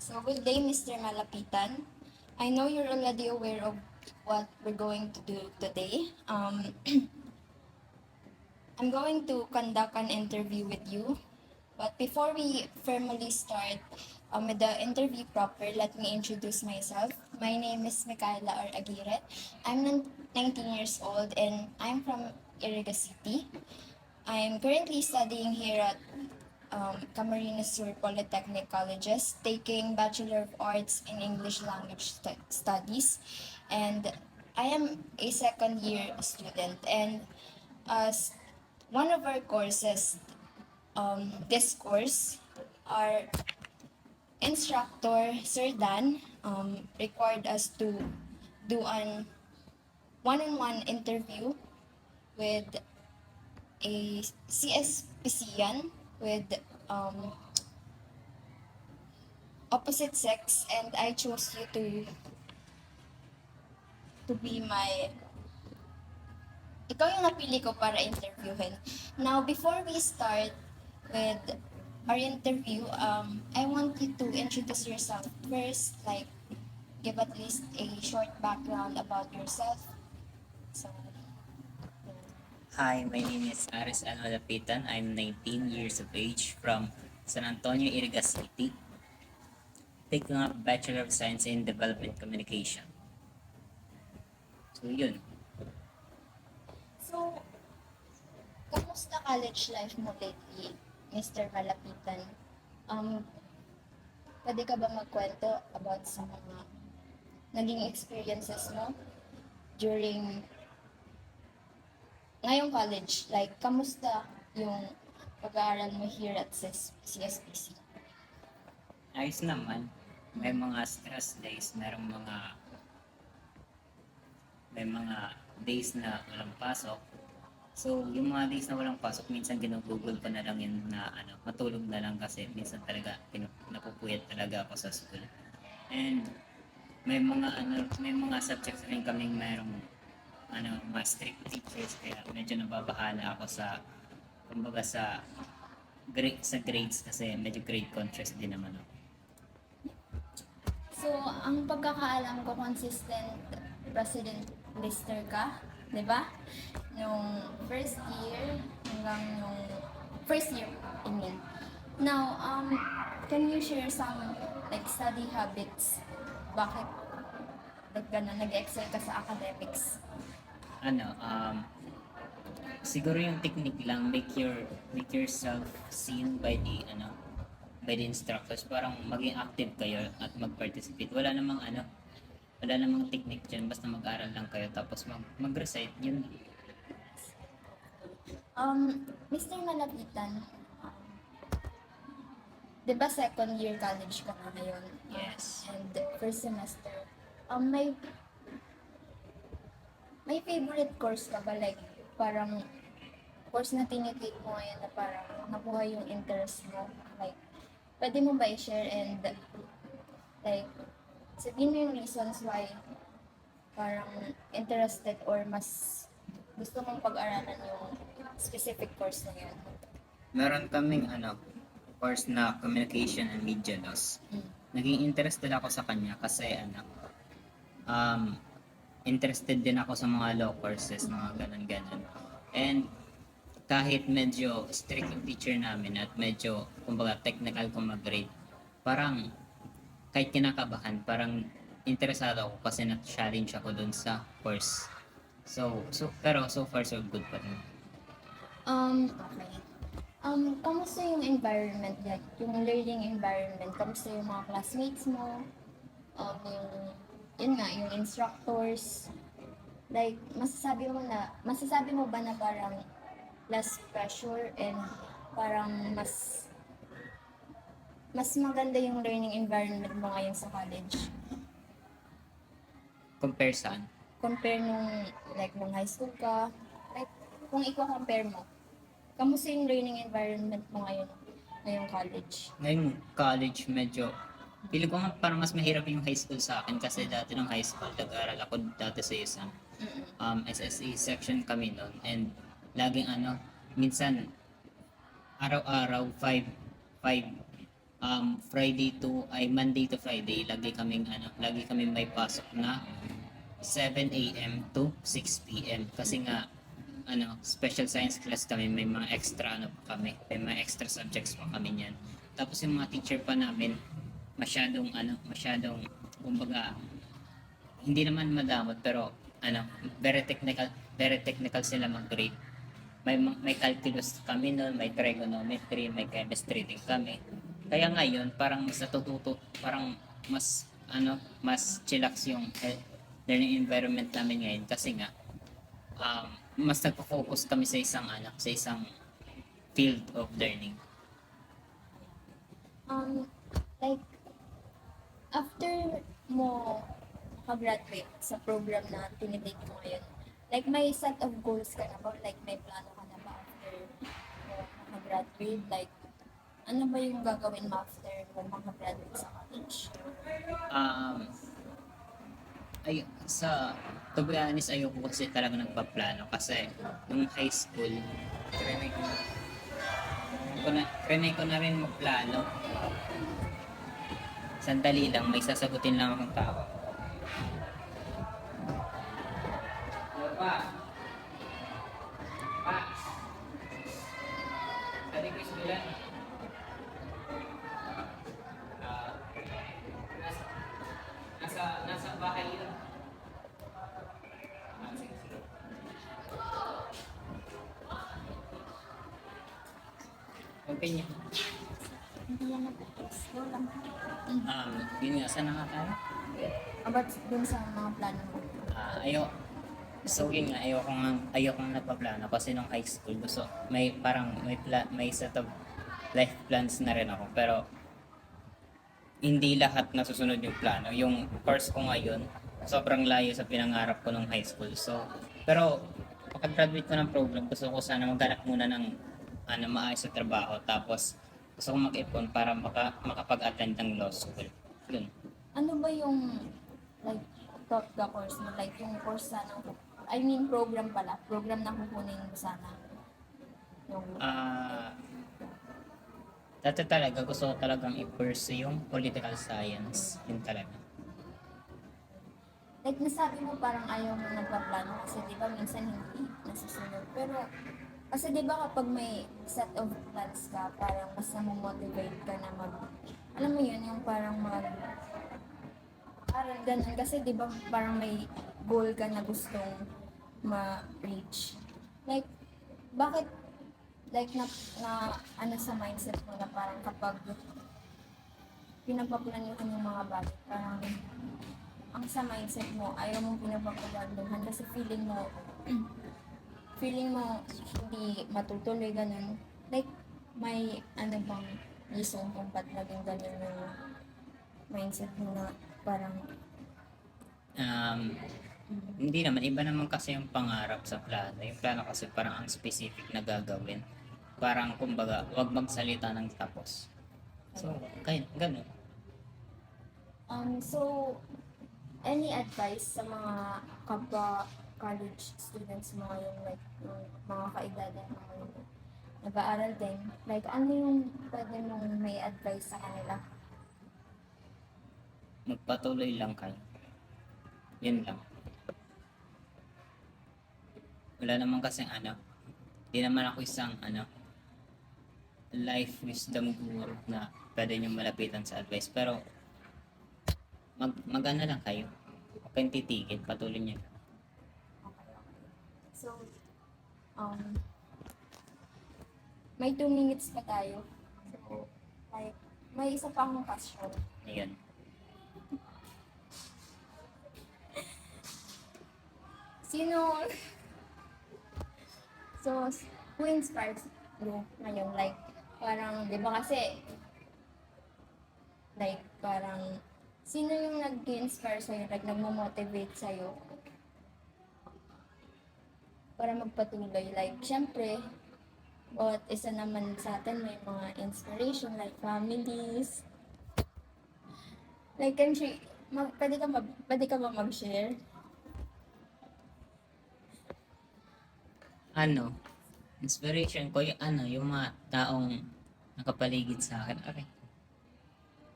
So good day, Mr. Malapitan. I know you're already aware of what we're going to do today. I'm going to conduct an interview with you. But before we formally start with the interview proper, let me introduce myself. My name is Micaela or Aguirre. I'm 19 years old and I'm from Iriga City. I'm currently studying here at Camarines Sur Polytechnic Colleges, taking Bachelor of Arts in English Language Studies. And I am a second year student. And as one of our courses, this course, our instructor, Sir Dan, required us to do an one-on-one interview with a CSPCan with um, opposite sex, and I chose you to be my ikaw yung napili ko para interviewin. Now, before we start with our interview, I want you to introduce yourself first, like give at least a short background about yourself. So, Hi, my name is Aris Almalapitan. I'm 19 years of age from San Antonio, Iriga City, taking up Bachelor of Science in Development Communication. So yun, so kamusta college life mo lately, Mr. Malapitan? Um, Pwede ka ba magkwento about sa mga naging experiences mo during ngayong college? Like, kamusta yung pag-aaral mo here at CSPC? ayos naman. May mga stress days, may mga days na walang pasok. So, yung mga days na walang pasok, minsan ginugugol ko na lang yun na matulog na lang kasi minsan talaga napupuyat talaga ako sa school. And may mga subjects rin kaming mayroong mga strict teachers kaya medyo nababahala ako sa kumbaga sa grades kasi medyo grade conscious din naman ako. So, ang pagkakaalam ko, consistent president lister ka, di ba? Yung first year hanggang yung first year, I mean. Now, can you share some like study habits? Bakit gano'n, nag-excel ka sa academics? Ano, siguro yung technique lang, make yourself seen by the instructors, parang maging active kayo at mag-participate. Wala namang technique dyan, basta mag-aral lang kayo tapos mag-recite, yun. Mr. Malapitan, di ba second year college ka na ngayon? Yes. And first semester. May favorite course ka ba? Like, parang course na tinitake mo ngayon na parang nakuha yung interest mo? Like, pwede mo ba i-share and like, sabihin mo yung reasons why parang interested or mas gusto mong pag-aralan yung specific course na yun? Meron kaming course na Communication and Media Laws. Naging interested ako sa kanya kasi um, interested din ako sa mga law courses, mga ganun-ganun. And kahit medyo strict yung teacher namin at medyo, kumbaga, technical kung mag-grade, parang kahit kinakabahan, parang interesado ako kasi na-challenge ako dun sa course. Pero so far so good pa rin. Okay. Kamusta yung environment like, yung learning environment? Kamusta yung mga classmates mo? Yun nga, yung instructors? Like, masasabi mo ba na parang less pressure and parang mas maganda yung learning environment mo ngayon sa college Compare saan? compare nung like nung high school ka? Like, kung i-compare mo, kamusta yung learning environment mo ngayong college? Ngayong college medyo pili ko nga parang mas mahirap yung high school sa akin kasi dati nung high school nag-aaral ako dati sa isang SSA section kami noon and laging minsan araw-araw 5 Monday to Friday, lagi kami may pasok na 7 a.m. to 6 p.m. Kasi nga, special science class kami, may mga extra may mga extra subjects pa kami niyan. Tapos yung mga teacher pa namin, masyadong, kumbaga, hindi naman madamot, pero, very technical sila mag-grade. May calculus kami noon, may trigonometry, may chemistry din kami. Kaya ngayon, parang mas natututo, parang mas chillax yung learning environment namin ngayon kasi nga mas nagpo-focus kami sa isang field of learning. Like, after mo makagraduate sa program na tinitake mo ngayon, like, may set of goals ka na ba? Like, may plano ka na ba after mo makagraduate? Like, ano ba yung gagawin mo after mo makagraduate sa college? To be honest, ayoko kasi talaga nagpaplano kasi nung high school, trinay ko na rin magplano. Sandali lang, may sasagutin lang akong tao. Pa! Pa! Tadi ko isbilan. Nasa bahay yun. Sige, sige. Okay niya. Hindi yan nag-text. Go lang. Yun nga, saan na nga tayo? About dun sa mga plano mo. Yun nga, ayoko nga nagpaplano kasi nung high school gusto, may set of life plans na rin ako, pero hindi lahat nasusunod yung plano. Yung course ko ngayon, sobrang layo sa pinangarap ko nung high school. Pero pagka-graduate ko ng program, gusto ko sana maghanap muna ng maayos sa trabaho, tapos gusto ko mag-ipon para makapag-attend ng law school. Yun. Ano ba yung, like, taught the course mo? Like, yung course sana, program pala. Program na kukunin mo sana. Yung, Dati talaga gusto ko talagang i-pursue yung political science. Yun talaga. like, nasabi mo parang ayaw mo nagpaplano kasi di ba minsan hindi nasusunod. Pero, kasi di ba kapag may set of plans ka, parang mas namomotivate ka na alam mo yun, yung parang parang ganun. Kasi di ba parang may goal ka na gustong ma-reach. Like, bakit, like, sa mindset mo na parang kapag pinagpaplanuhan yung mga bagay, parang ang sa mindset mo, ayaw mong pinagpaplanuhan kasi feeling mo hindi matutuloy, ganun. Like, may bang reason kung ba't naging ganun yung mindset mo na parang Hindi naman, iba naman kasi yung pangarap sa plano. Yung plano kasi parang ang specific na gagawin. Parang kumbaga, wag magsalita ng tapos. So, ganun. So, any advice sa mga kapwa college students mo ngayon, like, yung mga kaedadan mo ngayon, nag-aaral din, like, ano yung pwede mong may advice sa kanila? Magpatuloy lang kayo. Yun lang. Wala naman kasing di naman ako isang life wisdom guru na pwede nyo malapitan sa advice. Pero, mag-ano lang kayo. Huwag kayong titigil, patuloy nyo lang. Okay. So, may 2 minutes pa tayo. So, like, may isa pa akong question. Ayun. Sino, so, who inspires you ngayon? Like, parang, di ba kasi, like, parang, sino yung nag-inspire sa'yo, like, nagmo-motivate sa'yo para magpatuloy? Like, syempre, bawat isa naman sa atin may mga inspiration, like, families. Like, pwede ka ba mag-share? Inspiration ko yung yung mga taong nakapaligid sa akin. Okay.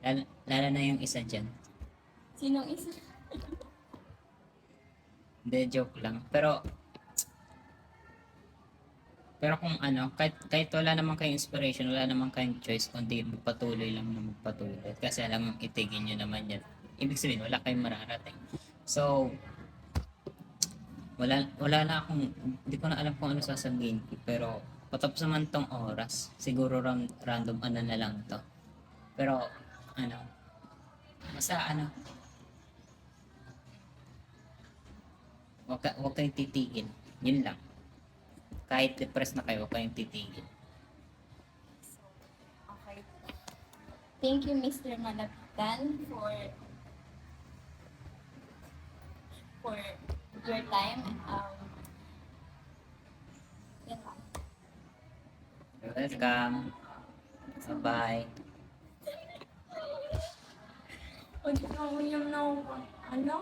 Lalo na yung isa dyan. Sinong isa? Hindi, joke lang. Pero kung ano, kahit wala naman kayong inspiration, wala naman kayong choice, kundi magpatuloy lang na magpatuloy. Kasi alam mong itigin nyo naman yan. Ibig sabihin, wala kayong mararating. So, wala na akong, hindi ko na alam kung ano sasabihin ko. Pero, patapos naman tong oras, siguro random ano na lang to. Pero, ano, basta ano, wag kayong titigil. Yun lang. Kahit depressed na kayo, wag kayong titigil. Okay. Thank you, Mr. Malapitan, for your time. Yan lang. You're welcome. Bye-bye. Ano?